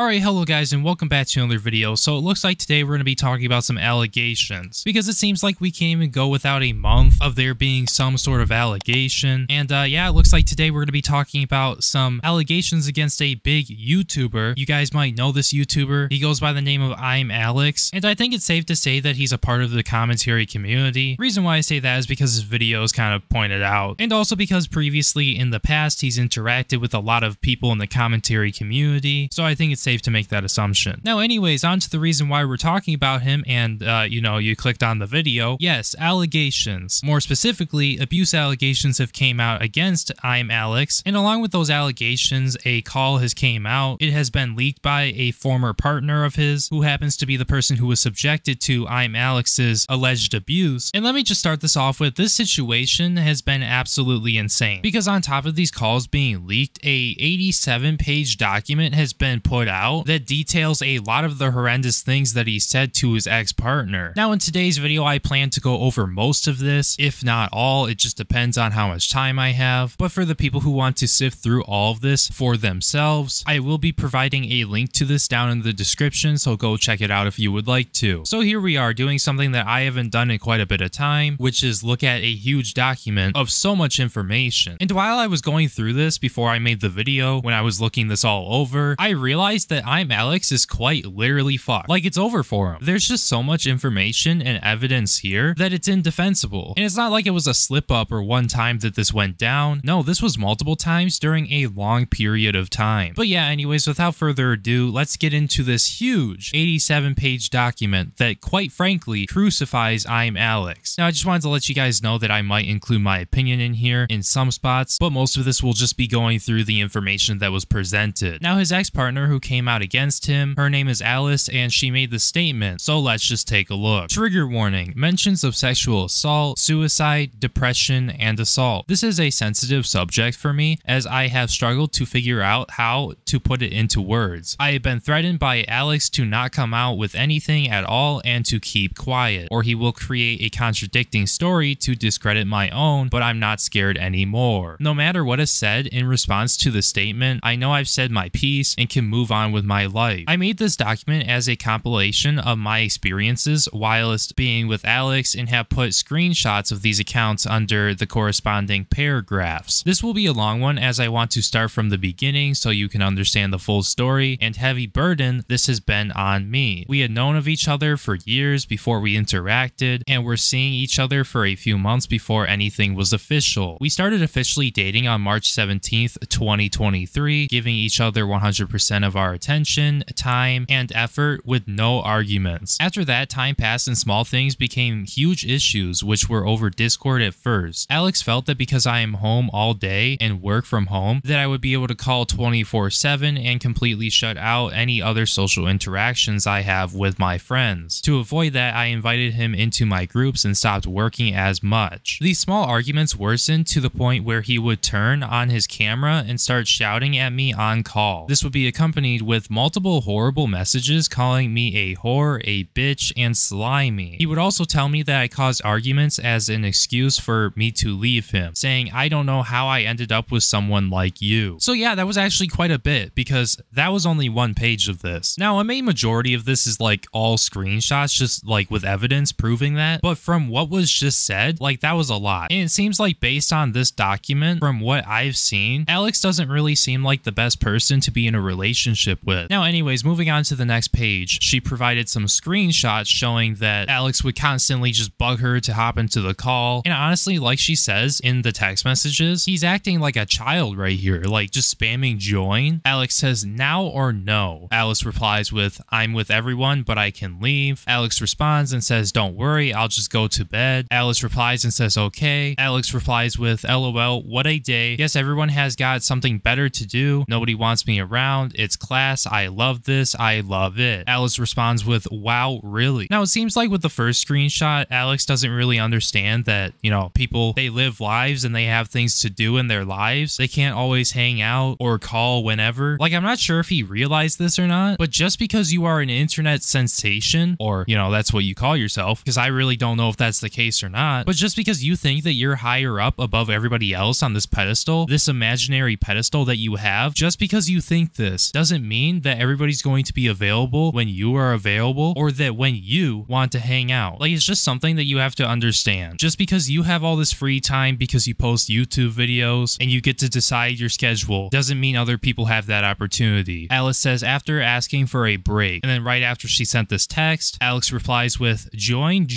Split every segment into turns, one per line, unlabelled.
Alright, hello guys and welcome back to another video. So it looks like today we're going to be talking about some allegations, because it seems like we can't even go without a month of there being some sort of allegation. And yeah, it looks like today we're going to be talking about some allegations against a big YouTuber. You guys might know this YouTuber. He goes by the name of ImAllexx's, and I think it's safe to say that he's a part of the commentary community. Reason why I say that is because his videos kind of pointed out, and also because previously in the past he's interacted with a lot of people in the commentary community, so I think it's safe to make that assumption. Now anyways, on to the reason why we're talking about him, and you clicked on the video. Yes, allegations. More specifically, abuse allegations have came out against ImAllexx's, and along with those allegations, a call has came out. It has been leaked by a former partner of his, who happens to be the person who was subjected to ImAllexx's alleged abuse. And let me just start this off with, this situation has been absolutely insane, because on top of these calls being leaked, a 87-page document has been put out that details a lot of the horrendous things that he said to his ex-partner. Now in today's video, I plan to go over most of this, if not all. It just depends on how much time I have. But for the people who want to sift through all of this for themselves, I will be providing a link to this down in the description, so go check it out if you would like to. So here we are doing something that I haven't done in quite a bit of time, which is look at a huge document of so much information. And while I was going through this before I made the video, when I was looking this all over, I realized that ImAllexx's is quite literally fucked. Like, it's over for him. There's just so much information and evidence here that it's indefensible. And it's not like it was a slip up or one time that this went down. No, this was multiple times during a long period of time. But yeah, anyways, without further ado, let's get into this huge 87-page document that quite frankly crucifies ImAllexx's. Now, I just wanted to let you guys know that I might include my opinion in here in some spots, but most of this will just be going through the information that was presented. Now, his ex-partner who came out against him, her name is Alice, and she made the statement, so let's just take a look. Trigger warning: mentions of sexual assault, suicide, depression, and assault. This is a sensitive subject for me, as I have struggled to figure out how to put it into words. I have been threatened by Alex to not come out with anything at all and to keep quiet, or he will create a contradicting story to discredit my own, but I'm not scared anymore. No matter what is said in response to the statement, I know I've said my piece and can move on with my life. I made this document as a compilation of my experiences whilst being with Alex, and have put screenshots of these accounts under the corresponding paragraphs. This will be a long one, as I want to start from the beginning so you can understand the full story and heavy burden this has been on me. We had known of each other for years before we interacted, and were seeing each other for a few months before anything was official. We started officially dating on March 17th, 2023, giving each other 100% of our attention, time, and effort with no arguments. After that, time passed and small things became huge issues, which were over Discord at first. Alex felt that because I am home all day and work from home, that I would be able to call 24/7 and completely shut out any other social interactions I have with my friends. To avoid that, I invited him into my groups and stopped working as much. These small arguments worsened to the point where he would turn on his camera and start shouting at me on call. This would be accompanied with multiple horrible messages calling me a whore, a bitch, and slimy. He would also tell me that I caused arguments as an excuse for me to leave him, saying, I don't know how I ended up with someone like you. So yeah, that was actually quite a bit, because that was only one page of this. Now, a main majority of this is like all screenshots, just like with evidence proving that, but from what was just said, like that was a lot. And it seems like based on this document, from what I've seen, Alex doesn't really seem like the best person to be in a relationship with. Now anyways, moving on to the next page, she provided some screenshots showing that Alex would constantly just bug her to hop into the call, and honestly, like she says in the text messages, he's acting like a child right here, like just spamming join. Alex says now or no. Alice replies with, I'm with everyone but I can leave. Alex responds and says, don't worry, I'll just go to bed. Alice replies and says okay. Alex replies with, LOL, what a day. Guess everyone has got something better to do. Nobody wants me around. It's class. I love this. I love it. Alice responds with, wow, really? Now it seems like with the first screenshot, Alex doesn't really understand that, people, they live lives and they have things to do in their lives. They can't always hang out or call whenever. Like, I'm not sure if he realized this or not, but just because you are an internet sensation, or, that's what you call yourself, because I really don't know if that's the case or not, but just because you think that you're higher up above everybody else on this pedestal, this imaginary pedestal that you have, just because you think this doesn't doesn't mean that everybody's going to be available when you are available or that when you want to hang out. Like, it's just something that you have to understand. Just because you have all this free time because you post YouTube videos and you get to decide your schedule doesn't mean other people have that opportunity. Alice says after asking for a break, and then right after she sent this text, Alex replies with join.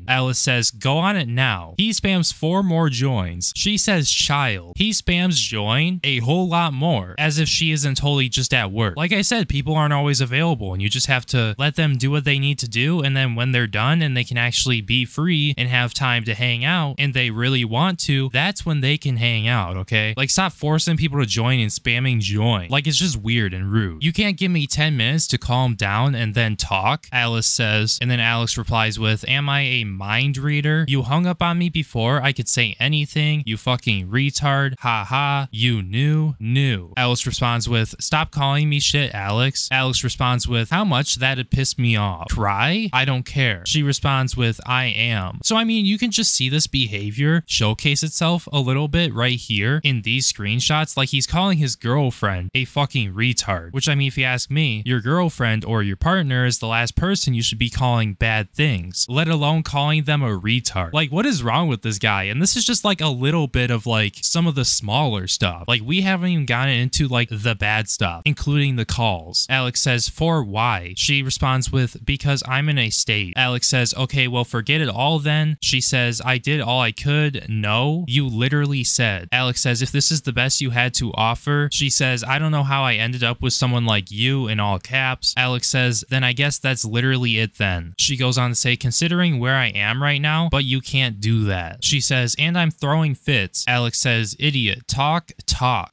Alice says go on it now. He spams 4 more joins. She says child. He spams join a whole lot more, as if she isn't totally just at work. Like I said, people aren't always available and you just have to let them do what they need to do, and then when they're done and they can actually be free and have time to hang out and they really want to, that's when they can hang out, okay? Like, stop forcing people to join and spamming join. Like, it's just weird and rude. You can't give me 10 minutes to calm down and then talk, Alice says, and then Alex replies with, am I a mind reader? You hung up on me before I could say anything, you fucking retard, haha, you knew. Alice responds with, stop calling me shit, Alex. Alex responds with, how much that'd piss me off. Cry? I don't care. She responds with, I am. So I mean, you can just see this behavior showcase itself a little bit right here in these screenshots. Like, he's calling his girlfriend a fucking retard, which, I mean, if you ask me, your girlfriend or your partner is the last person you should be calling bad things, let alone calling them a retard. Like, what is wrong with this guy? And this is just like a little bit of like some of the smaller stuff. Like, we haven't even gotten into like the bad stuff, including the calls. Alex says, for why? She responds with, because I'm in a state. Alex says, okay, well, forget it all then. She says, I did all I could. No, you literally said. Alex says, if this is the best you had to offer. She says, I don't know how I ended up with someone like you, in all caps. Alex says, then I guess that's literally it then. She goes on to say, considering where I am right now, but you can't do that. She says, and I'm throwing fits. Alex says, idiot, talk,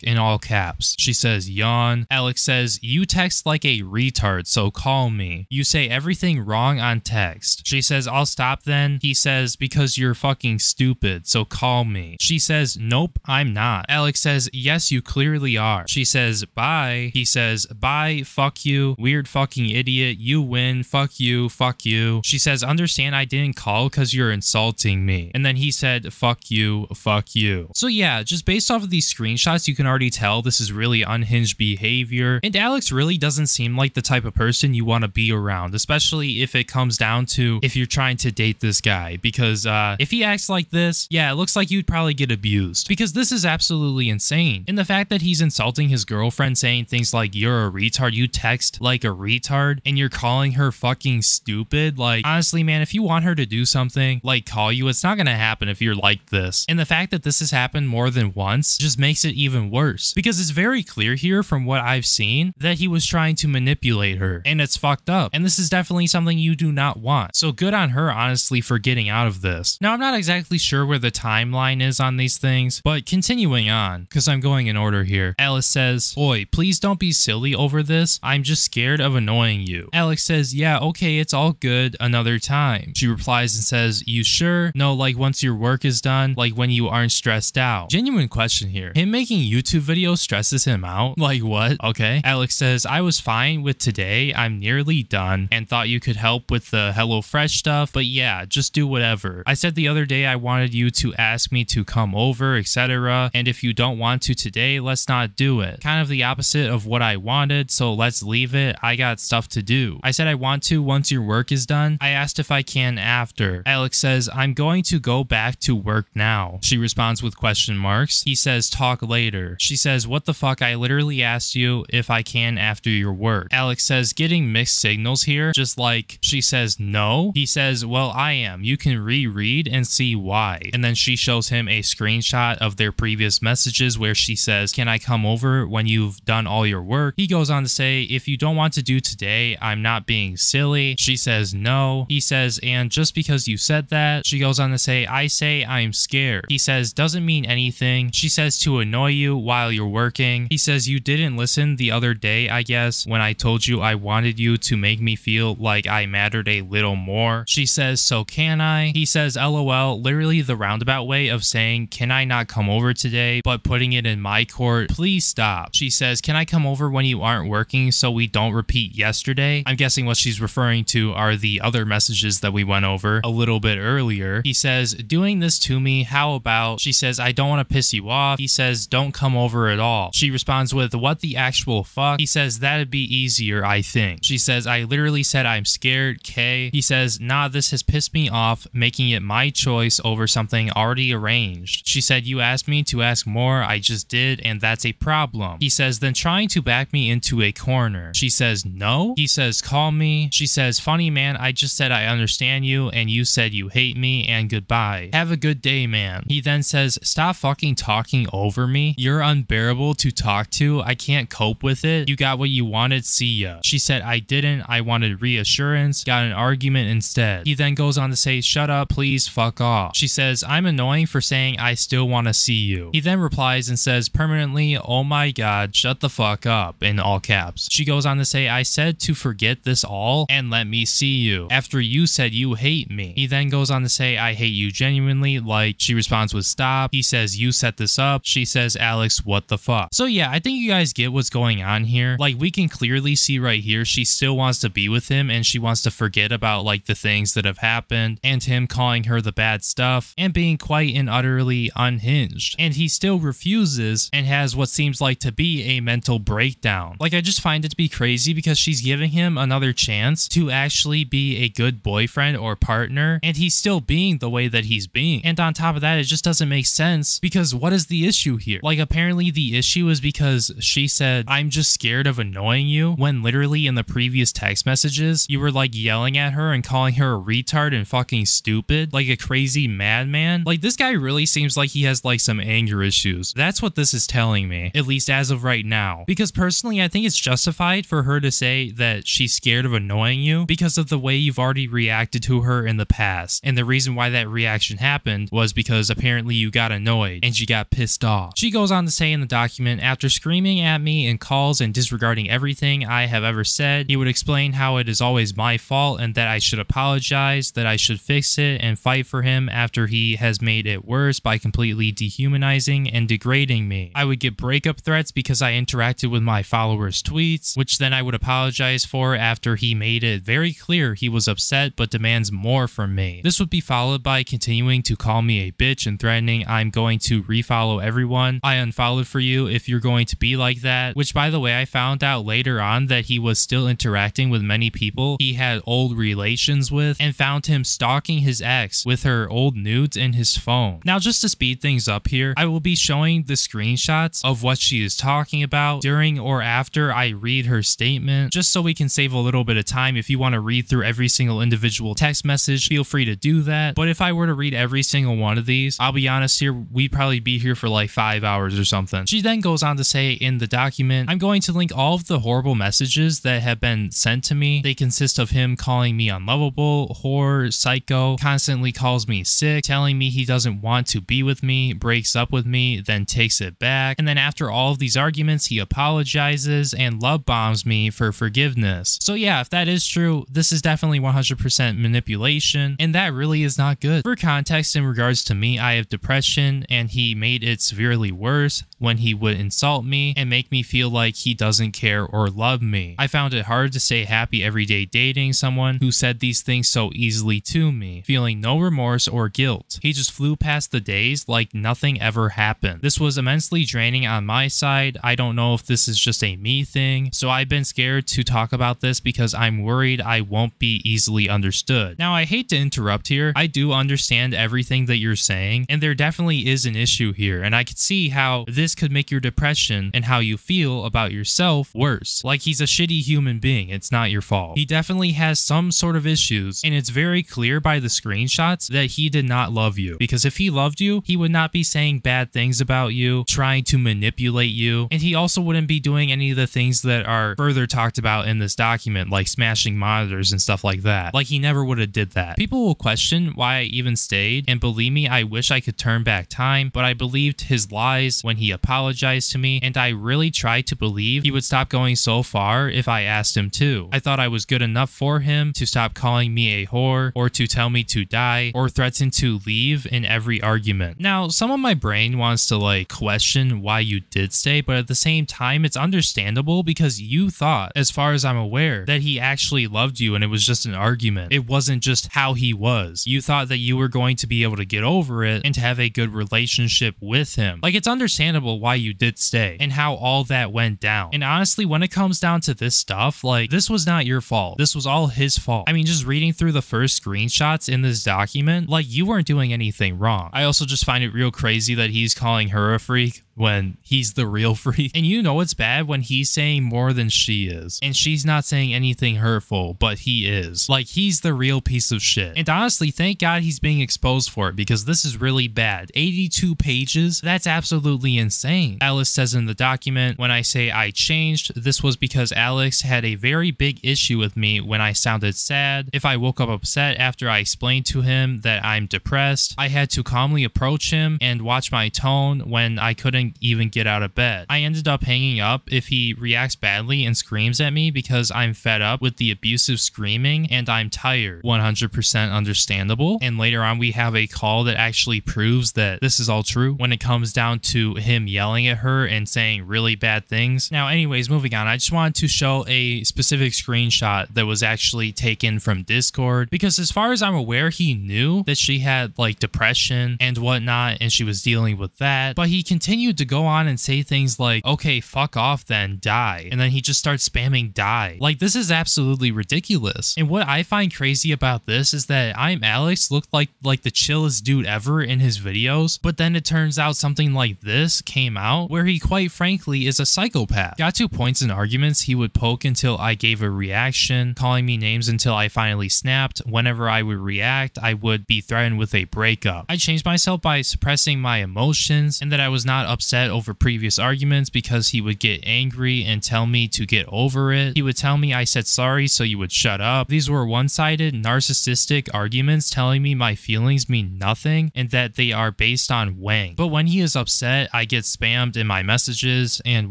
in all caps. She says, yawn. Alex says, you text like a retard, so call me. You say everything wrong on text. She says, I'll stop then. He says, because you're fucking stupid, so call me. She says, nope, I'm not. Alex says, yes, you clearly are. She says, bye. He says, bye, fuck you, weird fucking idiot, you win, fuck you, fuck you. She says, understand I didn't call because you're insulting me. And then he said, fuck you, fuck you. So yeah, just based off of these screenshots, you can already tell this is really unhinged behavior. And Alex really doesn't seem like the type of person you want to be around, especially if it comes down to if you're trying to date this guy. Because if he acts like this, yeah, it looks like you'd probably get abused. Because this is absolutely insane. And the fact that he's insulting his girlfriend, saying things like, you're a retard, you text like a retard, and you're calling her fucking stupid. Like, honestly, man, if you want her to do something, like call you, it's not gonna happen if you're like this. And the fact that this has happened more than once just makes it even worse. Because it's very clear here from what I've seen that he was trying to manipulate her. And it's fucked up. And this is definitely something you do not want. So good on her, honestly, for getting out of this. Now, I'm not exactly sure where the timeline is on these things, but continuing on, because I'm going in order here. Alice says, oi, please don't be silly over this. I'm just scared of annoying you. Alex says, yeah, okay, it's all good, another time. She replies and says, you sure? No, like once your work is done, like when you aren't stressed out. Genuine question here. Him making YouTube videos stresses him out? Like what? Okay. Alex says, I was fine with today. I'm nearly done and thought you could help with the HelloFresh stuff, but yeah, just do whatever. I said the other day I wanted you to ask me to come over, etc. And if you don't want to today, let's not do it. Kind of the opposite of what I wanted, so let's leave it. I got stuff to do. I said I want to once your work is done. I asked if I can after. Alex says, I'm going to go back to work now. She responds with question marks. He says, talk later. She says, what the fuck? I literally asked you if I can after your work. Alex says, getting mixed signals here. Just like, she says, no. He says, well, I am. You can reread and see why. And then she shows him a screenshot of their previous messages where she says, can I come over when you've done all your work? He goes on to say, if you don't want to do today, I'm not being silly. She says, no. He says, and just because you said that. She goes on to say, I say I'm scared. He says, doesn't mean anything. She says, to annoy you while you're working. He says, you didn't listen the other day, I guess, when I told you I wanted you to make me feel like I mattered a little more. She says, so can I? He says, LOL, literally the roundabout way of saying, can I not come over today, but putting it in my court. Please stop. She says, can I come over when you aren't working so we don't repeat yesterday? I'm guessing what she's referring to are the other messages that we went over a little bit earlier. He says, doing this to me, how about? She says, I don't want to piss you off. He says, don't come over at all. She responds with, what the actual fuck? fuck? He says, that'd be easier, I think. She says, I literally said I'm scared, K. He says, nah, this has pissed me off, making it my choice over something already arranged. She said, you asked me to ask more, I just did, and that's a problem. He says, then trying to back me into a corner. She says, no. He says, call me. She says, funny man, I just said I understand you, and you said you hate me, and goodbye. Have a good day, man. He then says, stop fucking talking over me. You're unbearable to talk to. I can't cope with it. You got what you wanted, see ya. She said, I didn't. I wanted reassurance. Got an argument instead. He then goes on to say, shut up, please, fuck off. She says, I'm annoying for saying I still want to see you. He then replies and says, permanently, oh my god, shut the fuck up, in all caps. She goes on to say, I said to forget this all and let me see you after you said you hate me. He then goes on to say, I hate you genuinely. Like, she responds with stop. He says, you set this up. She says, Alex, what the fuck? So yeah, I think you guys get what's going on here. Like, we can clearly see right here, she still wants to be with him and she wants to forget about like the things that have happened and him calling her the bad stuff and being quite and utterly unhinged. And he still refuses and has what seems like to be a mental breakdown. Like, I just find it to be crazy because she's giving him another chance to actually be a good boyfriend or partner, and he's still being the way that he's being. And on top of that, it just doesn't make sense because what is the issue here? Like, apparently the issue is because she said, I'm just scared of annoying you, when literally in the previous text messages, you were like yelling at her and calling her a retard and fucking stupid, like a crazy madman. Like, this guy really seems like he has like some anger issues. That's what this is telling me, at least as of right now. Because personally, I think it's justified for her to say that she's scared of annoying you because of the way you've already reacted to her in the past. And the reason why that reaction happened was because apparently you got annoyed and you got pissed off. She goes on to say in the document, after screaming at me in calls and disregarding everything I have ever said, he would explain how it is always my fault and that I should apologize, that I should fix it and fight for him after he has made it worse by completely dehumanizing and degrading me. I would get breakup threats because I interacted with my followers' tweets, which then I would apologize for after he made it very clear he was upset but demands more from me. This would be followed by continuing to call me a bitch and threatening I'm going to refollow everyone. I unfollowed for you if you're going to be like that, which by the way, I found out later on that he was still interacting with many people he had old relations with and found him stalking his ex with her old nudes in his phone. Now, just to speed things up here, I will be showing the screenshots of what she is talking about during or after I read her statement, just so we can save a little bit of time. If you want to read through every single individual text message, feel free to do that. But if I were to read every single one of these, I'll be honest here, we'd probably be here for like 5 hours or something. She then goes on to say in the document, I'm going to link all of the horrible messages that have been sent to me. They consist of him calling me unlovable, whore, psycho, constantly calls me sick, telling me he doesn't want to be with me, breaks up with me, then takes it back. And then after all of these arguments, he apologizes and love bombs me for forgiveness. So yeah, if that is true, this is definitely 100% manipulation, and that really is not good. For context, in regards to me, I have depression, and he made it severely worse when he would insult me and make me feel like he doesn't care or love me. I found it hard to stay happy every day dating someone who said these things so easily to me, feeling no remorse or guilt. He just flew past the days like nothing ever happened. This was immensely draining on my side. I don't know if this is just a me thing, so I've been scared to talk about this because I'm worried I won't be easily understood. Now, I hate to interrupt here. I do understand everything that you're saying, and there definitely is an issue here, and I could see how this could make your depression and how you feel about yourself worse. Like, he's a shitty human being. It's not your fault. He definitely has some sort of issues, and it's very clear by the screenshots that he did not love you, because if he loved you, he would not be saying bad things about you, trying to manipulate you, and he also wouldn't be doing any of the things that are further talked about in this document, like smashing monitors and stuff like that. Like, he never would have did that. People will question why I even stayed, and believe me, I wish I could turn back time, but I believed his lies when he apologized to me, and I really tried to believe he would stop going so far if I asked him to. I thought I was good enough for him to stop calling me a whore, or to tell me to die, or threaten to leave in every argument. Now, some of my brain wants to like question why you did stay, but at the same time, it's understandable because you thought, as far as I'm aware, that he actually loved you and it was just an argument. It wasn't just how he was. You thought that you were going to be able to get over it and to have a good relationship with him. Like, it's understandable understandable why you did stay and how all that went down. And honestly, when it comes down to this stuff, like, this was not your fault. This was all his fault. I mean, just reading through the first screenshots in this document, like, you weren't doing anything wrong. I also just find it real crazy that he's calling her a freak when he's the real freak. And you know it's bad when he's saying more than she is. And she's not saying anything hurtful, but he is. Like, he's the real piece of shit. And honestly, thank God he's being exposed for it, because this is really bad. 82 pages? That's absolutely insane. Alice says in the document, when I say I changed, this was because Alex had a very big issue with me when I sounded sad. If I woke up upset after I explained to him that I'm depressed, I had to calmly approach him and watch my tone when I couldn't even get out of bed. I ended up hanging up if he reacts badly and screams at me because I'm fed up with the abusive screaming and I'm tired. 100% understandable. And later on we have a call that actually proves that this is all true when it comes down to him yelling at her and saying really bad things. Now anyways, moving on, I just wanted to show a specific screenshot that was actually taken from Discord, because as far as I'm aware, he knew that she had like depression and whatnot and she was dealing with that, but he continued to go on and say things like, okay, fuck off then, die. And then he just starts spamming die. Like, this is absolutely ridiculous. And what I find crazy about this is that ImAllexx looked like the chillest dude ever in his videos, but then it turns out something like this came out where he quite frankly is a psychopath. Got to points in arguments he would poke until I gave a reaction, calling me names until I finally snapped. Whenever I would react, I would be threatened with a breakup. I changed myself by suppressing my emotions and that I was not upset over previous arguments because he would get angry and tell me to get over it. He would tell me I said sorry so you would shut up. These were one-sided, narcissistic arguments telling me my feelings mean nothing and that they are based on Wang. But when he is upset, I get spammed in my messages and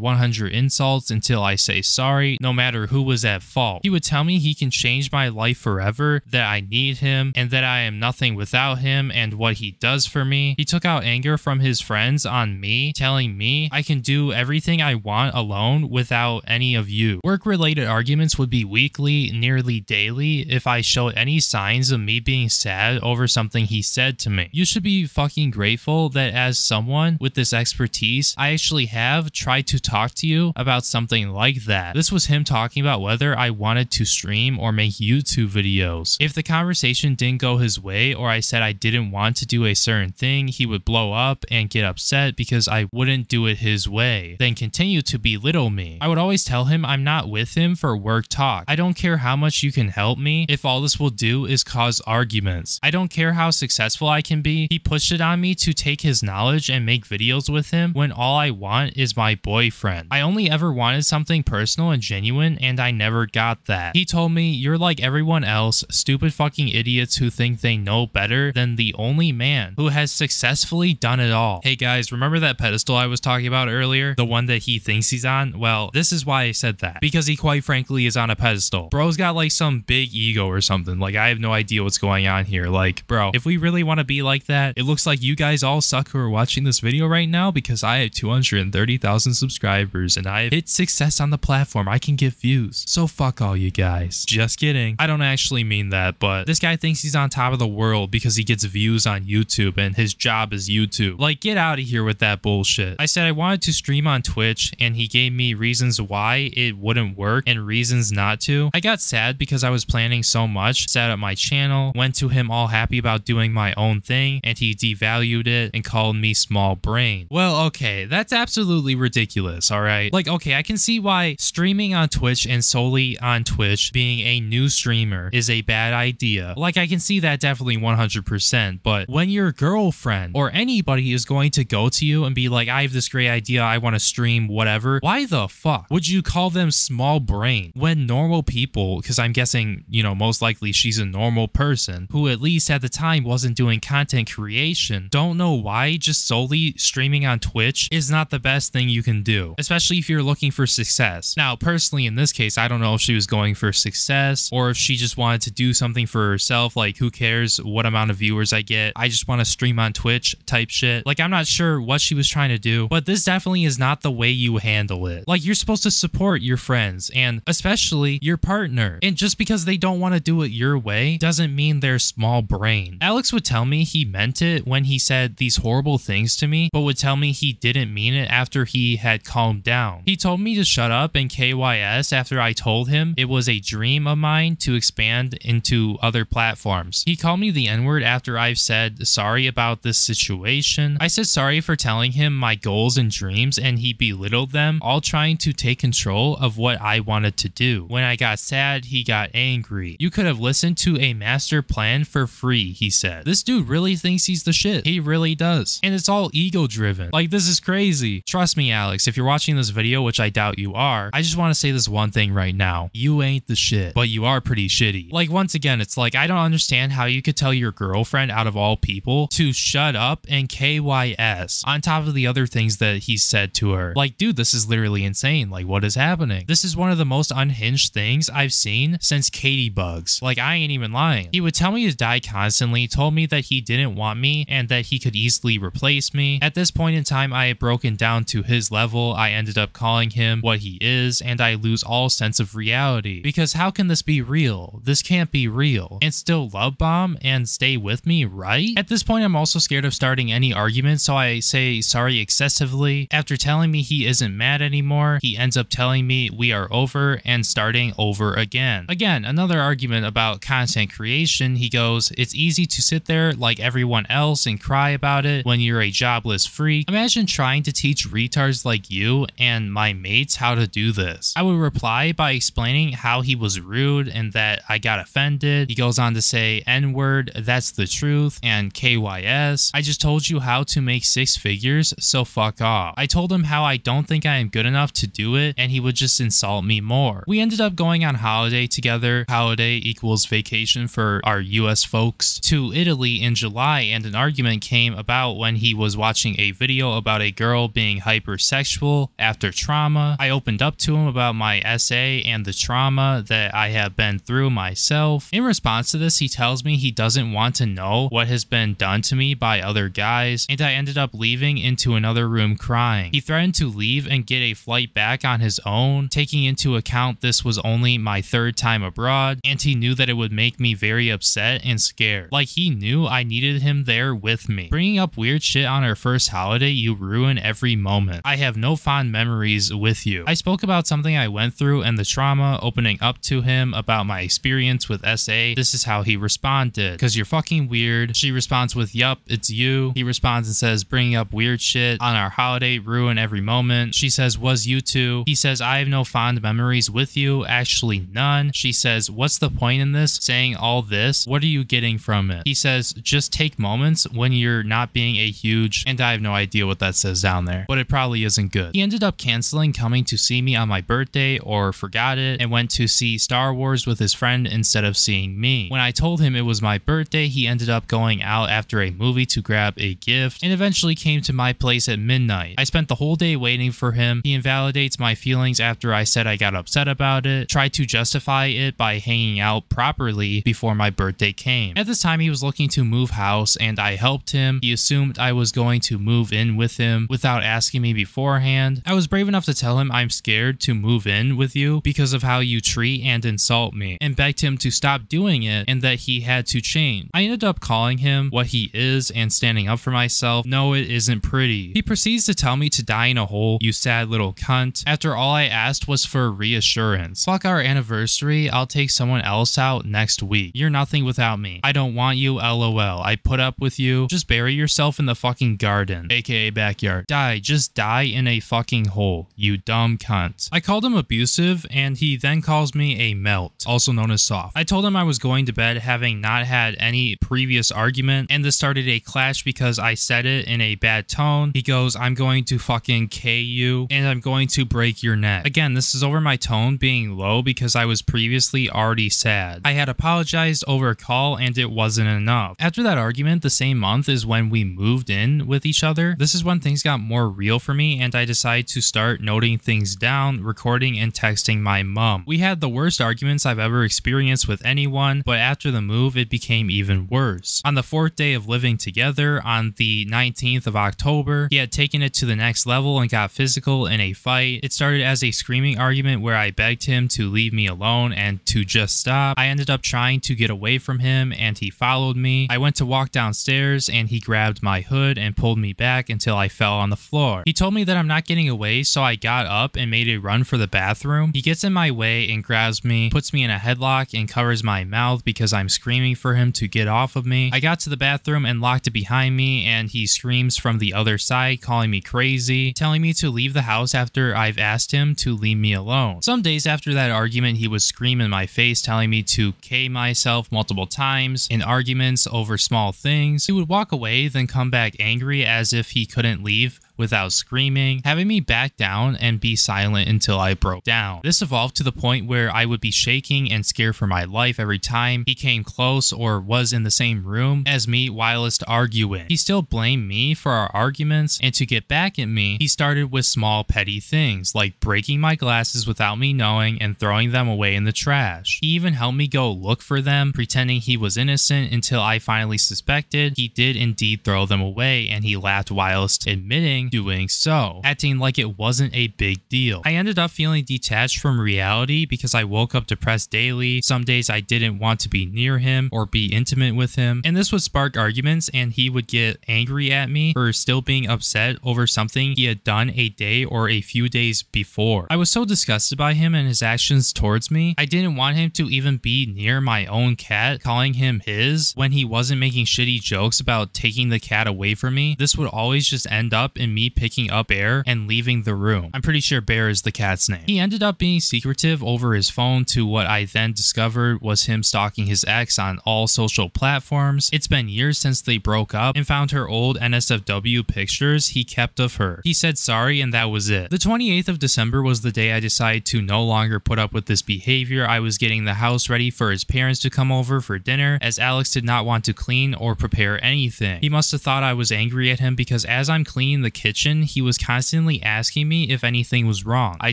100 insults until I say sorry, no matter who was at fault. He would tell me he can change my life forever, that I need him, and that I am nothing without him and what he does for me. He took out anger from his friends on me, telling me I can do everything I want alone without any of you. Work-related arguments would be weekly, nearly daily, if I showed any signs of me being sad over something he said to me. You should be fucking grateful that as someone with this expertise, I actually have tried to talk to you about something like that. This was him talking about whether I wanted to stream or make YouTube videos. If the conversation didn't go his way or I said I didn't want to do a certain thing, he would blow up and get upset because I wouldn't do it his way, then continue to belittle me. I would always tell him I'm not with him for work talk. I don't care how much you can help me if all this will do is cause arguments. I don't care how successful I can be. He pushed it on me to take his knowledge and make videos with him when all I want is my boyfriend. I only ever wanted something personal and genuine and I never got that. He told me, you're like everyone else, stupid fucking idiots who think they know better than the only man who has successfully done it all. Hey guys, remember that pedestal I was talking about earlier? The one that he thinks he's on? Well, this is why I said that. Because he quite frankly is on a pedestal. Bro's got like some big ego or something. Like, I have no idea what's going on here. Like, bro, if we really want to be like that, it looks like you guys all suck who are watching this video right now, because I have 230,000 subscribers and I have hit success on the platform. I can get views. So fuck all you guys. Just kidding. I don't actually mean that, but this guy thinks he's on top of the world because he gets views on YouTube and his job is YouTube. Like, get out of here with that bullshit. I said I wanted to stream on Twitch and he gave me reasons why it wouldn't work and reasons not to. I got sad because I was planning so much, set up my channel, went to him all happy about doing my own thing, and he devalued it and called me small brain. Well, okay, that's absolutely ridiculous, alright? Like, okay, I can see why streaming on Twitch and solely on Twitch, being a new streamer, is a bad idea. Like, I can see that definitely 100%, but when your girlfriend or anybody is going to go to you and be like, I have this great idea, I want to stream whatever, why the fuck would you call them small brain when normal people, because I'm guessing, you know, most likely she's a normal person who at least at the time wasn't doing content creation, don't know why just solely streaming on Twitch is not the best thing you can do, especially if you're looking for success. Now, personally, in this case, I don't know if she was going for success or if she just wanted to do something for herself, like who cares what amount of viewers I get, I just want to stream on Twitch type shit. Like, I'm not sure what she was trying trying to do, but this definitely is not the way you handle it. Like, you're supposed to support your friends and especially your partner. And just because they don't want to do it your way doesn't mean they're small brain. Alex would tell me he meant it when he said these horrible things to me, but would tell me he didn't mean it after he had calmed down. He told me to shut up and KYS after I told him it was a dream of mine to expand into other platforms. He called me the N-word after I've said sorry about this situation. I said sorry for telling him my goals and dreams, and he belittled them, all trying to take control of what I wanted to do. When I got sad, he got angry. You could have listened to a master plan for free, he said. This dude really thinks he's the shit. He really does. And it's all ego driven. Like, this is crazy. Trust me, Alex, if you're watching this video, which I doubt you are, I just want to say this one thing right now. You ain't the shit, but you are pretty shitty. Like, once again, it's like, I don't understand how you could tell your girlfriend, out of all people, to shut up and KYS on top of the other things that he said to her. Like, dude, this is literally insane. Like, what is happening? This is one of the most unhinged things I've seen since Katie Bugs. Like, I ain't even lying. He would tell me to die constantly, told me that he didn't want me and that he could easily replace me. At this point in time, I had broken down to his level. I ended up calling him what he is, and I lose all sense of reality. Because how can this be real? This can't be real. And still love bomb and stay with me, right? At this point, I'm also scared of starting any argument, so I say sorry excessively. After telling me he isn't mad anymore, he ends up telling me we are over and starting over again. Again, another argument about content creation. He goes, it's easy to sit there like everyone else and cry about it when you're a jobless freak. Imagine trying to teach retards like you and my mates how to do this. I would reply by explaining how he was rude and that I got offended. He goes on to say, N-word, that's the truth, and KYS, I just told you how to make 6 figures, so fuck off. I told him how I don't think I am good enough to do it, and he would just insult me more. We ended up going on holiday together. Holiday equals vacation for our US folks, to Italy in July, and an argument came about when he was watching a video about a girl being hypersexual after trauma. I opened up to him about my essay and the trauma that I have been through myself. In response to this, he tells me he doesn't want to know what has been done to me by other guys, and I ended up leaving into another room crying. He threatened to leave and get a flight back on his own, taking into account this was only my 3rd time abroad, and he knew that it would make me very upset and scared. Like, he knew I needed him there with me. Bringing up weird shit on our first holiday, you ruin every moment. I have no fond memories with you. I spoke about something I went through and the trauma, opening up to him about my experience with SA. This is how he responded. Cause you're fucking weird. She responds with, yup, it's you. He responds and says, bringing up weird shit on our holiday, ruin every moment. She says, was you too? He says, I have no fond memories with you. Actually, none. She says, what's the point in this? Saying all this? What are you getting from it? He says, just take moments when you're not being a huge, and I have no idea what that says down there, but it probably isn't good. He ended up canceling coming to see me on my birthday or forgot it and went to see Star Wars with his friend instead of seeing me. When I told him it was my birthday, he ended up going out after a movie to grab a gift and eventually came to my place at midnight. I spent the whole day waiting for him. He invalidates my feelings after I said I got upset about it, tried to justify it by hanging out properly before my birthday came. At this time, he was looking to move house and I helped him. He assumed I was going to move in with him without asking me beforehand. I was brave enough to tell him I'm scared to move in with you because of how you treat and insult me, and begged him to stop doing it and that he had to change. I ended up calling him what he is and standing up for myself. No, it isn't pretty. He proceeds to tell me to die in a hole, you sad little cunt, after all I asked was for reassurance. Fuck our anniversary, I'll take someone else out next week. You're nothing without me. I don't want you, lol. I put up with you. Just bury yourself in the fucking garden, aka backyard. Die, just die in a fucking hole, you dumb cunt. I called him abusive and he then calls me a melt, also known as soft. I told him I was going to bed having not had any previous argument, and this started a clash because I said it in a bad tone. He goes, I'm going to fucking K you and I'm going to break your neck. Again, this is over my tone being low because I was previously already sad. I had apologized over a call and it wasn't enough. After that argument, the same month is when we moved in with each other. This is when things got more real for me and I decided to start noting things down, recording and texting my mom. We had the worst arguments I've ever experienced with anyone, but after the move, it became even worse. On the 4th day of living together, on the 19th of October, He had taken it to the next level and got physical in a fight. It started as a screaming argument where I begged him to leave me alone and to just stop. I ended up trying to get away from him and he followed me. I went to walk downstairs and he grabbed my hood and pulled me back until I fell on the floor. He told me that I'm not getting away, so I got up and made a run for the bathroom. He gets in my way and grabs me, puts me in a headlock and covers my mouth because I'm screaming for him to get off of me. I got to the bathroom and locked it behind me and he screams from the other side, calling me crazy, telling me to leave the house after I've asked him to leave me alone. Some days after that argument, he would scream in my face, telling me to K myself multiple times in arguments over small things. He would walk away, then come back angry as if he couldn't leave without screaming, having me back down and be silent until I broke down. This evolved to the point where I would be shaking and scared for my life every time he came close or was in the same room as me whilst arguing. He still blamed me for our arguments, and to get back at me, he started with small petty things like breaking my glasses without me knowing and throwing them away in the trash. He even helped me go look for them, pretending he was innocent until I finally suspected he did indeed throw them away, and he laughed whilst admitting doing so, acting like it wasn't a big deal. I ended up feeling detached from reality because I woke up depressed daily. Some days I didn't want to be near him or be intimate with him, and this would spark arguments and he would get angry at me for still being upset over something he had done a day or a few days before. I was so disgusted by him and his actions towards me. I didn't want him to even be near my own cat, calling him his when he wasn't making shitty jokes about taking the cat away from me. This would always just end up in me picking up Bear and leaving the room. I'm pretty sure Bear is the cat's name. He ended up being secretive over his phone to what I then discovered was him stalking his ex on all social platforms. It's been years since they broke up and found her old NSFW pictures he kept of her. He said sorry and that was it. The 28th of December was the day I decided to no longer put up with this behavior. I was getting the house ready for his parents to come over for dinner as Alex did not want to clean or prepare anything. He must have thought I was angry at him because as I'm cleaning the kitchen, he was constantly asking me if anything was wrong. I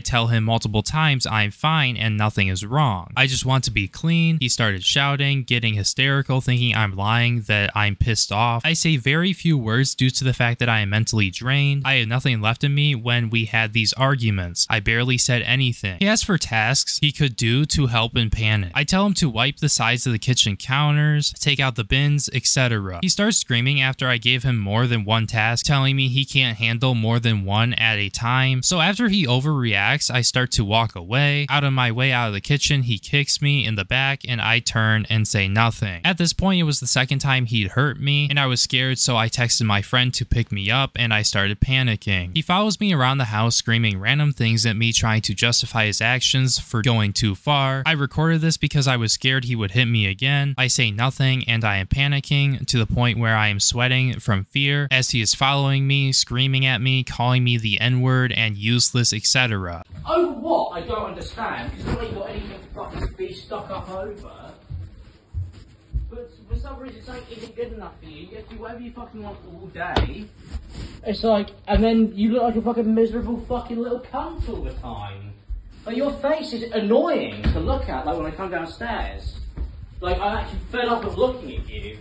tell him multiple times I'm fine and nothing is wrong. I just want to be clean. He started shouting, getting hysterical, thinking I'm lying, that I'm pissed off. I say very few words due to the fact that I am mentally drained. I had nothing left in me when we had these arguments. I barely said anything. He asked for tasks he could do to help in panic. I tell him to wipe the sides of the kitchen counters, take out the bins, etc. He starts screaming after I gave him more than one task, telling me he can't handle more than one at a time. So after he overreacts, I start to walk away. Out of my way out of the kitchen, he kicks me in the back and I turn and say nothing. At this point, it was the second time he'd hurt me and I was scared, so I texted my friend to pick me up and I started panicking. He follows me around the house screaming random things at me, trying to justify his actions for going too far. I recorded this because I was scared he would hit me again. I say nothing and I am panicking to the point where I am sweating from fear as he is following me, screaming at me, calling me the N-word and useless, etc.
Over what? I don't understand. Because you ain't got anything to fucking be stuck up over. But for some reason it's like, isn't good enough for you. You get to do whatever you fucking want all day. It's like, and then you look like a fucking miserable fucking little cunt all the time. Like, your face is annoying to look at, like when I come downstairs. Like, I'm actually fed up of looking at you.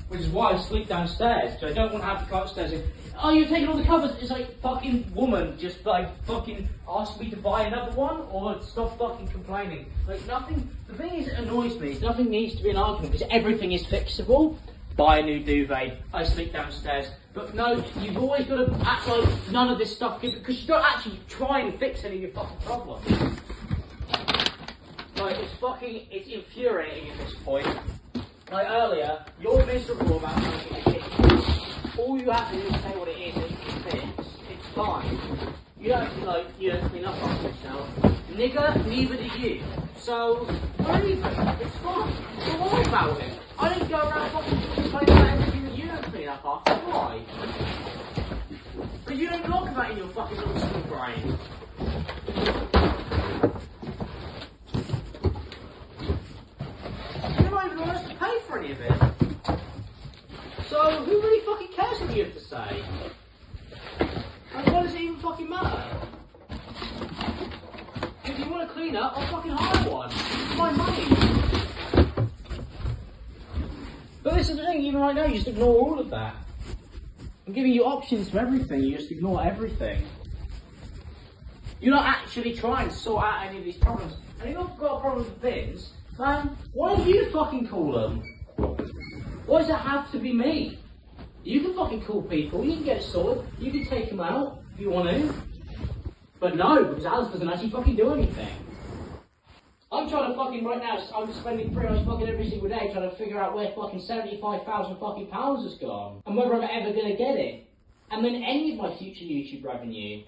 Which is why I sleep downstairs, because I don't want to have to go upstairs and, oh, you're taking all the covers. It's like, fucking woman, just like, fucking ask me to buy another one, or stop fucking complaining. Like, nothing, the thing is, it annoys me, is nothing needs to be an argument, because everything is fixable. Buy a new duvet, I sleep downstairs. But no, you've always got to act like none of this stuff, because you don't actually try and fix any of your fucking problems. Like, it's infuriating at this point. Like earlier, you're miserable about something in the kitchen. All you have to do is say what it is and it's fixed. It's fine. You don't actually, like, you don't clean up after yourself. Nigga, neither do you. So, don't even. It's fine. Don't worry about it. I don't go around fucking complaining about everything that you don't clean up after. Why? Because you don't look that in your fucking little small brain. You're not even honest to pay for any of it. So, who really fucking cares what you have to say? And what does it even fucking matter? If you want to clean up, I'll fucking hire one. It's my money. But this is the thing, even right now, you just ignore all of that. I'm giving you options for everything, you just ignore everything. You're not actually trying to sort out any of these problems. And if you've got problems with bins, man, why don't you fucking call them? Why does it have to be me? You can fucking call people, you can get it sorted, you can take them out if you want to. But no, because Alice doesn't actually fucking do anything. I'm trying to fucking right now, I'm spending 3 hours fucking every single day trying to figure out where fucking 75,000 fucking pounds has gone. And whether I'm ever going to get it. And then any of my future YouTube revenue.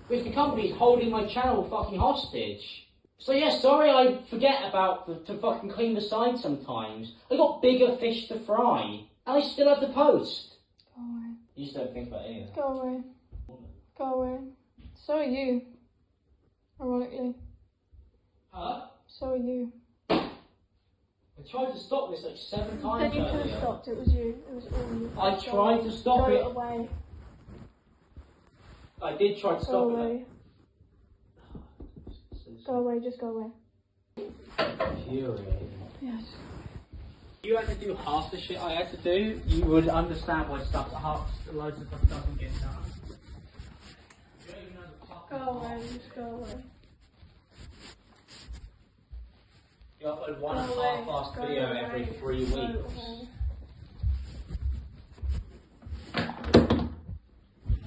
Because the company's holding my channel fucking hostage. So yeah, sorry I forget about to fucking clean the side sometimes. I got bigger fish to fry. And I still have to post.
Go away.
You just don't think about it either.
Go away. Go away. So are you. Ironically.
Huh?
So are you.
I tried to stop this like 7 times
Then you could
earlier.
have stopped. It was you. It was all you.
I tried to stop
Go
it.
away.
I did try to
Go
stop
away.
it.
Go away. Just go away.
Infuriating.
Yes.
If you had to do half the shit I had to do, you would understand why loads of stuff doesn't get done. You don't even know the fucking
Go away. Just go away.
You upload one
Go away.
half-assed
Go
video
away.
every 3
Go
weeks.
away.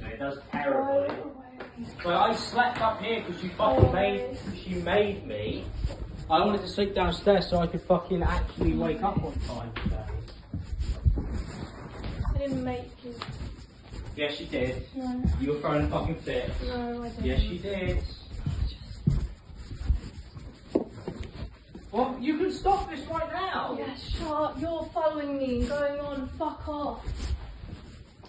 It does
Go
terribly.
away.
But I slept up here because you made me. I wanted to sleep downstairs so I could fucking actually wake up on time today.
I didn't make you.
Yes, you did.
No.
You were throwing a fucking fit.
No, I didn't.
Yes, you did. Well, you can stop this right now.
Yes, shut up. You're following me and going on. Fuck off.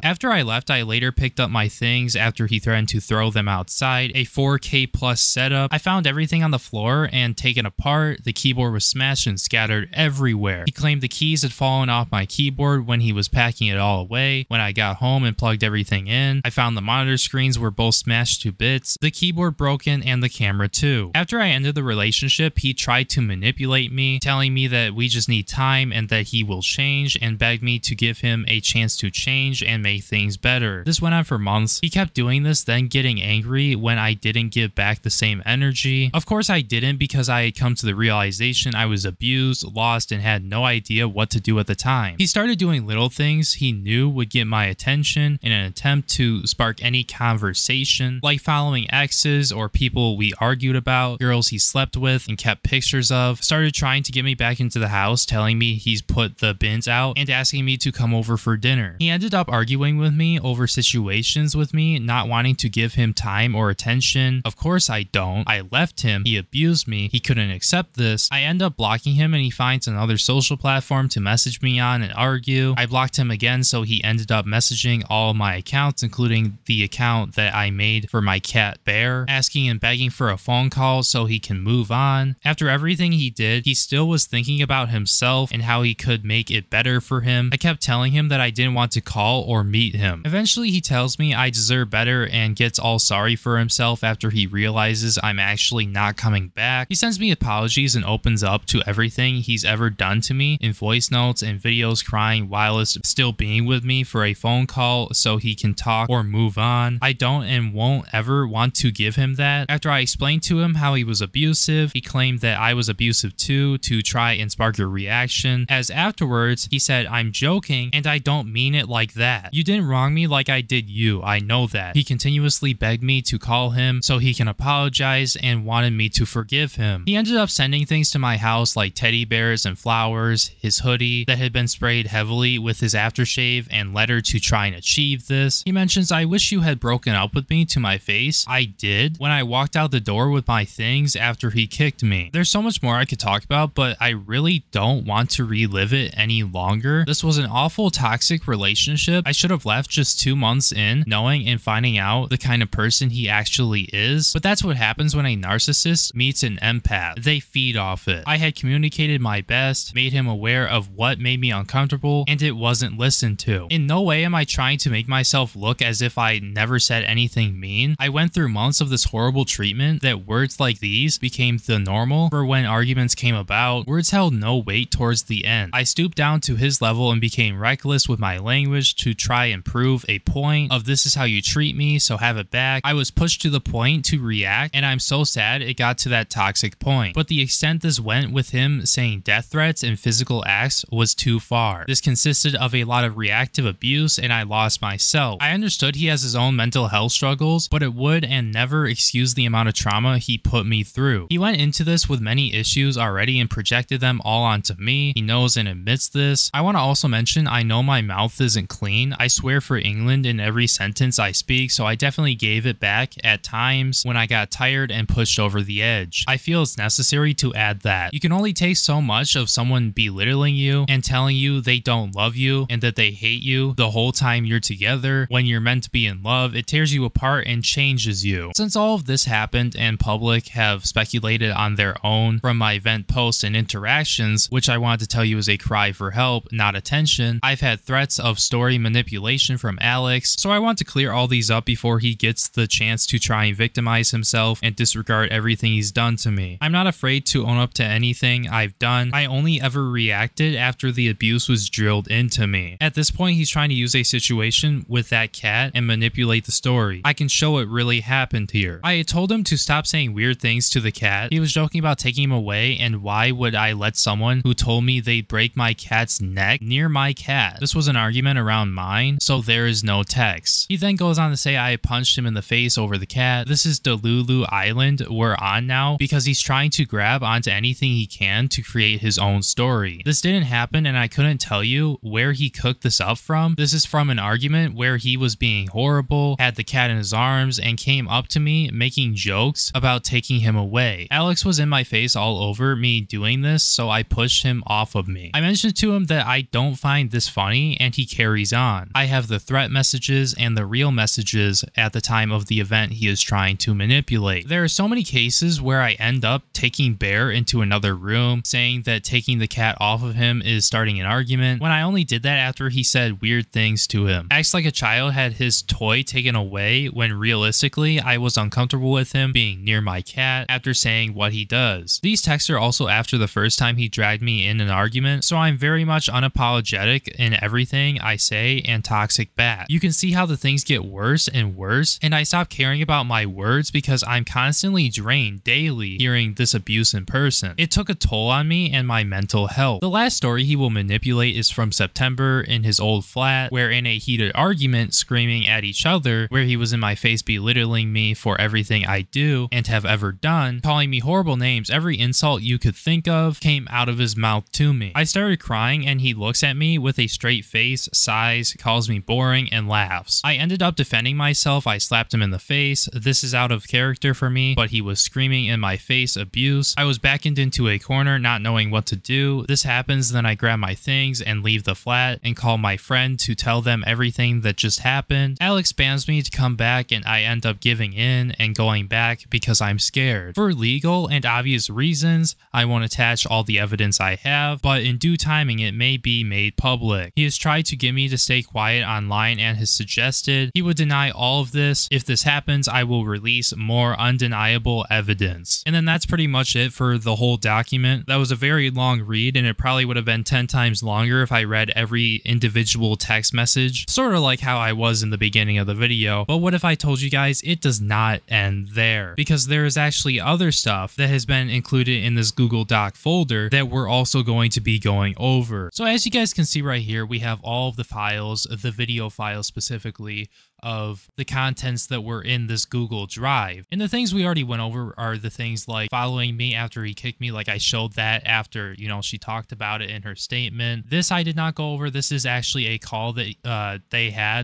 After I left, I later picked up my things after he threatened to throw them outside. A 4K plus setup. I found everything on the floor and taken apart. The keyboard was smashed and scattered everywhere. He claimed the keys had fallen off my keyboard when he was packing it all away. When I got home and plugged everything in, I found the monitor screens were both smashed to bits, the keyboard broken, and the camera too. After I ended the relationship, he tried to manipulate me, telling me that we just need time and that he will change, and begged me to give him a chance to change and make things better. This went on for months. He kept doing this, then getting angry when I didn't give back the same energy. Of course I didn't, because I had come to the realization I was abused, lost, and had no idea what to do at the time. He started doing little things he knew would get my attention in an attempt to spark any conversation, like following exes or people we argued about, girls he slept with and kept pictures of. Started trying to get me back into the house, telling me he's put the bins out and asking me to come over for dinner. He ended up arguing with me over situations with me, not wanting to give him time or attention. Of course I don't. I left him. He abused me. He couldn't accept this. I end up blocking him and he finds another social platform to message me on and argue. I blocked him again, so he ended up messaging all of my accounts, including the account that I made for my cat Bear, asking and begging for a phone call so he can move on. After everything he did, he still was thinking about himself and how he could make it better for him. I kept telling him that I didn't want to call or meet him. Eventually he tells me I deserve better and gets all sorry for himself after he realizes I'm actually not coming back. He sends me apologies and opens up to everything he's ever done to me in voice notes and videos, crying while still being with me for a phone call so he can talk or move on. I don't and won't ever want to give him that. After I explained to him how he was abusive, he claimed that I was abusive too to try and spark a reaction, as afterwards he said I'm joking and I don't mean it like that. You didn't wrong me like I did you, I know that. He continuously begged me to call him so he can apologize and wanted me to forgive him. He ended up sending things to my house like teddy bears and flowers, his hoodie that had been sprayed heavily with his aftershave, and letter to try and achieve this. He mentions I wish you had broken up with me to my face. I did when I walked out the door with my things after he kicked me. There's so much more I could talk about, but I really don't want to relive it any longer. This was an awful toxic relationship. I should have left just 2 months in, knowing and finding out the kind of person he actually is. But that's what happens when a narcissist meets an empath. They feed off it. I had communicated my best, made him aware of what made me uncomfortable, and it wasn't listened to. In no way am I trying to make myself look as if I never said anything mean. I went through months of this horrible treatment that words like these became the normal for when arguments came about. Words held no weight towards the end. I stooped down to his level and became reckless with my language to try try and prove a point of this is how you treat me, so have it back. I was pushed to the point to react, and I'm so sad it got to that toxic point. But the extent this went with him saying death threats and physical acts was too far. This consisted of a lot of reactive abuse, and I lost myself. I understood he has his own mental health struggles, but it would and never excuse the amount of trauma he put me through. He went into this with many issues already and projected them all onto me. He knows and admits this. I want to also mention I know my mouth isn't clean. I swear for England in every sentence I speak, so I definitely gave it back at times when I got tired and pushed over the edge. I feel it's necessary to add that. You can only take so much of someone belittling you and telling you they don't love you and that they hate you the whole time you're together. When you're meant to be in love, it tears you apart and changes you. Since all of this happened and public have speculated on their own from my event posts and interactions, which I want to tell you is a cry for help, not attention, I've had threats of story manipulation from Alex, so I want to clear all these up before he gets the chance to try and victimize himself and disregard everything he's done to me. I'm not afraid to own up to anything I've done. I only ever reacted after the abuse was drilled into me. At this point, he's trying to use a situation with that cat and manipulate the story. I can show it really happened here. I had told him to stop saying weird things to the cat. He was joking about taking him away, and why would I let someone who told me they'd break my cat's neck near my cat? This was an argument around mine, so there is no text. He then goes on to say I punched him in the face over the cat. This is Delulu Island we're on now because he's trying to grab onto anything he can to create his own story. This didn't happen, and I couldn't tell you where he cooked this up from. This is from an argument where he was being horrible, had the cat in his arms, and came up to me making jokes about taking him away. Alex was in my face all over me doing this, so I pushed him off of me. I mentioned to him that I don't find this funny, and he carries on. I have the threat messages and the real messages at the time of the event he is trying to manipulate. There are so many cases where I end up taking Bear into another room, saying that taking the cat off of him is starting an argument, when I only did that after he said weird things to him. Acts like a child had his toy taken away when realistically I was uncomfortable with him being near my cat after saying what he does. These texts are also after the first time he dragged me in an argument, so I'm very much unapologetic in everything I say and toxic back. You can see how the things get worse and worse, and I stopped caring about my words because I'm constantly drained daily hearing this abuse in person. It took a toll on me and my mental health. The last story he will manipulate is from September in his old flat, where in a heated argument screaming at each other, where he was in my face belittling me for everything I do and have ever done, calling me horrible names. Every insult you could think of came out of his mouth to me. I started crying and he looks at me with a straight face, sighs, calls me boring, and laughs. I ended up defending myself. I slapped him in the face. This is out of character for me, but he was screaming in my face abuse. I was backed into a corner not knowing what to do. This happens, then I grab my things and leave the flat and call my friend to tell them everything that just happened. Alex spams me to come back and I end up giving in and going back because I'm scared. For legal and obvious reasons, I won't attach all the evidence I have, but in due timing it may be made public. He has tried to get me to stay quiet online and has suggested he would deny all of this. If this happens, I will release more undeniable evidence. And then that's pretty much it for the whole document. That was a very long read, and it probably would have been 10 times longer if I read every individual text message, sort of like how I was in the beginning of the video. But what if I told you guys it does not end there? Because there is actually other stuff that has been included in this Google Doc folder that we're also going to be going over. So as you guys can see right here, we have all of the files, the video files specifically, of the contents that were in this Google Drive. And the things we already went over are the things like following me after he kicked me, like I showed that after, you know, she talked about it in her statement. This I did not go over. This is actually a call that they had.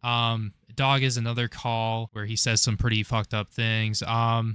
Dog is another call where he says some pretty fucked up things.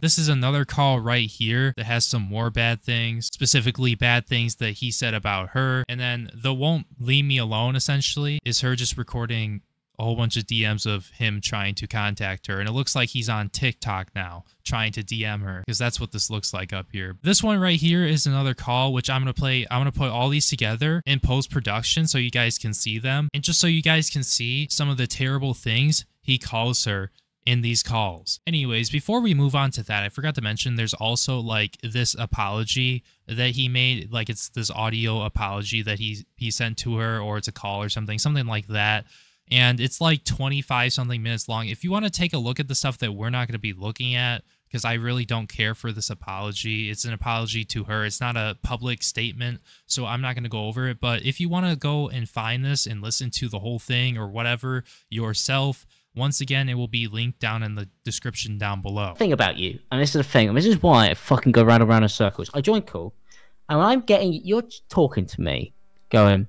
This is another call right here that has some more bad things, specifically bad things that he said about her. And then the won't leave me alone essentially is her just recording a whole bunch of DMs of him trying to contact her. And it looks like he's on TikTok now trying to DM her, because that's what this looks like up here. This one right here is another call, which I'm going to play. I'm going to put all these together in post-production so you guys can see them. And just so you guys can see some of the terrible things he calls her in these calls. Anyways, before we move on to that, I forgot to mention there's also like this apology that he made, like it's this audio apology that he sent to her, or it's a call or something like that. and it's like 25 something minutes long. If you want to take a look at the stuff that we're not going to be looking at, because I really don't care for this apology. It's an apology to her. It's not a public statement, so I'm not going to go over it. But if you want to go and find this and listen to the whole thing or whatever yourself, once again, it will be linked down in the description down below.
Thing about you, and this is the thing, and this is why I fucking go round and round in circles. I join call, and when I'm getting, you're talking to me, going,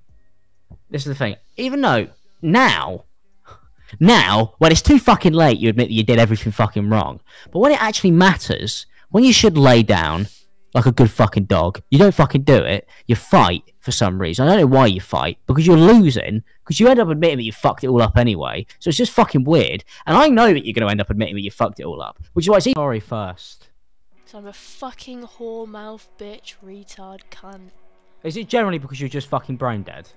this is the thing, even though now, when it's too fucking late, you admit that you did everything fucking wrong. But when it actually matters, when you should lay down like a good fucking dog, you don't fucking do it. You fight for some reason. I don't know why you fight, because you're losing, because you end up admitting that you fucked it all up anyway. So it's just fucking weird. And I know that you're going to end up admitting that you fucked it all up, which is why it's sorry first.
So I'm a fucking whore mouth bitch retard cunt.
Is it generally because you're just fucking brain dead?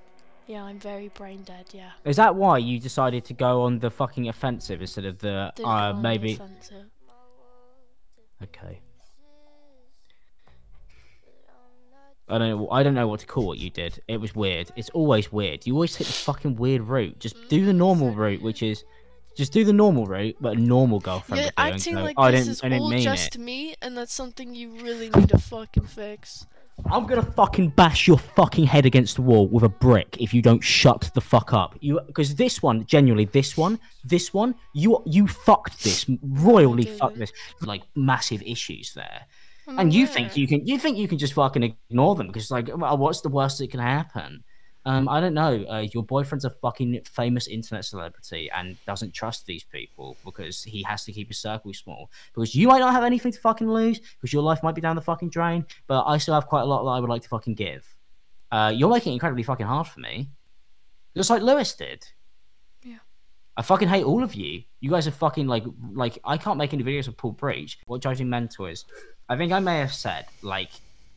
Yeah, I'm very brain dead, yeah.
Is that why you decided to go on the fucking offensive instead of the, maybe...
Offensive.
Okay. I don't know what to call what you did. It was weird. It's always weird. You always take the fucking weird route. Just do the normal route, which is... Just do the normal route, but a normal girlfriend
You're
would do.
acting
go,
like
I
this
didn't
is all
mean
just
it.
me, and that's something you really need to fucking fix.
I'm gonna fucking bash your fucking head against the wall with a brick if you don't shut the fuck up. Because this one, genuinely, this one, you fucked this, royally fucked this. Like, massive issues there. And you think you can just fucking ignore them because, like, well, what's the worst that can happen? I don't know. Your boyfriend's a fucking famous internet celebrity and doesn't trust these people because he has to keep his circle small. Because you might not have anything to fucking lose, because your life might be down the fucking drain, but I still have quite a lot that I would like to fucking give. You're making it incredibly fucking hard for me. Just like Lewis did.
Yeah.
I fucking hate all of you. You guys are fucking, like, I can't make any videos of Paul Breach. What judging mentor is. I think I may have said, like,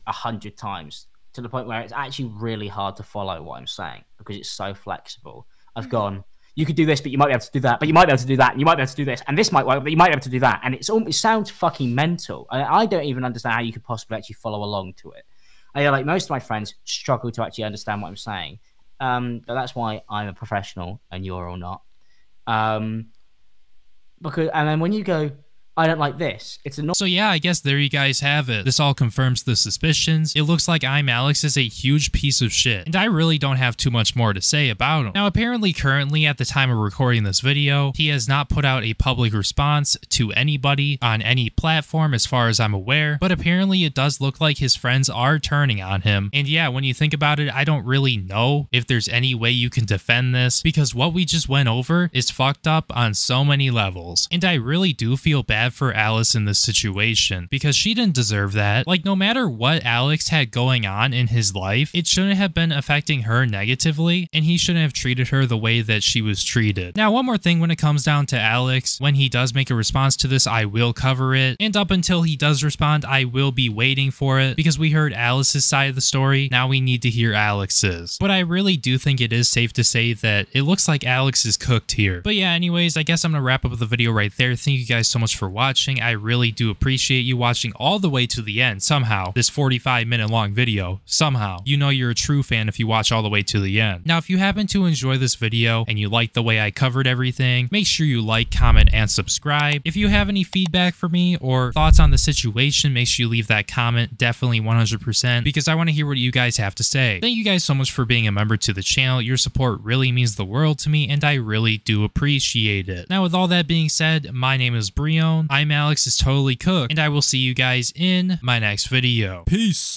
100 times, to the point where it's actually really hard to follow what I'm saying because it's so flexible. I've gone, you could do this, but you might be able to do that, but you might be able to do that, and you might be able to do this, and this might work, but you might be able to do that. And it sounds fucking mental. I don't even understand how you could possibly actually follow along to it. Like, most of my friends struggle to actually understand what I'm saying. But that's why I'm a professional and you're all not. And then when you go, I don't like this. It's a
So yeah, I guess there you guys have it. This all confirms the suspicions. It looks like ImAllexx is a huge piece of shit, and I really don't have too much more to say about him. Now, apparently, currently, at the time of recording this video, he has not put out a public response to anybody on any platform as far as I'm aware, but apparently it does look like his friends are turning on him. And yeah, when you think about it, I don't really know if there's any way you can defend this, because what we just went over is fucked up on so many levels. And I really do feel bad for Alice in this situation, because she didn't deserve that. Like, no matter what Alex had going on in his life, it shouldn't have been affecting her negatively, and he shouldn't have treated her the way that she was treated. Now, one more thing when it comes down to Alex, when he does make a response to this, I will cover it, and up until he does respond, I will be waiting for it, because we heard Alice's side of the story, now we need to hear Alex's. But I really do think it is safe to say that it looks like Alex is cooked here. But yeah, anyways, I guess I'm gonna wrap up the video right there. Thank you guys so much for watching. I really do appreciate you watching all the way to the end. Somehow, this 45-minute long video, somehow, you know you're a true fan if you watch all the way to the end. Now, if you happen to enjoy this video and you like the way I covered everything, make sure you like, comment, and subscribe. If you have any feedback for me or thoughts on the situation, make sure you leave that comment, definitely 100%, because I want to hear what you guys have to say. Thank you guys so much for being a member to the channel. Your support really means the world to me, and I really do appreciate it. Now, with all that being said, my name is Breone. ImAllexx is totally cooked, and I will see you guys in my next video. Peace.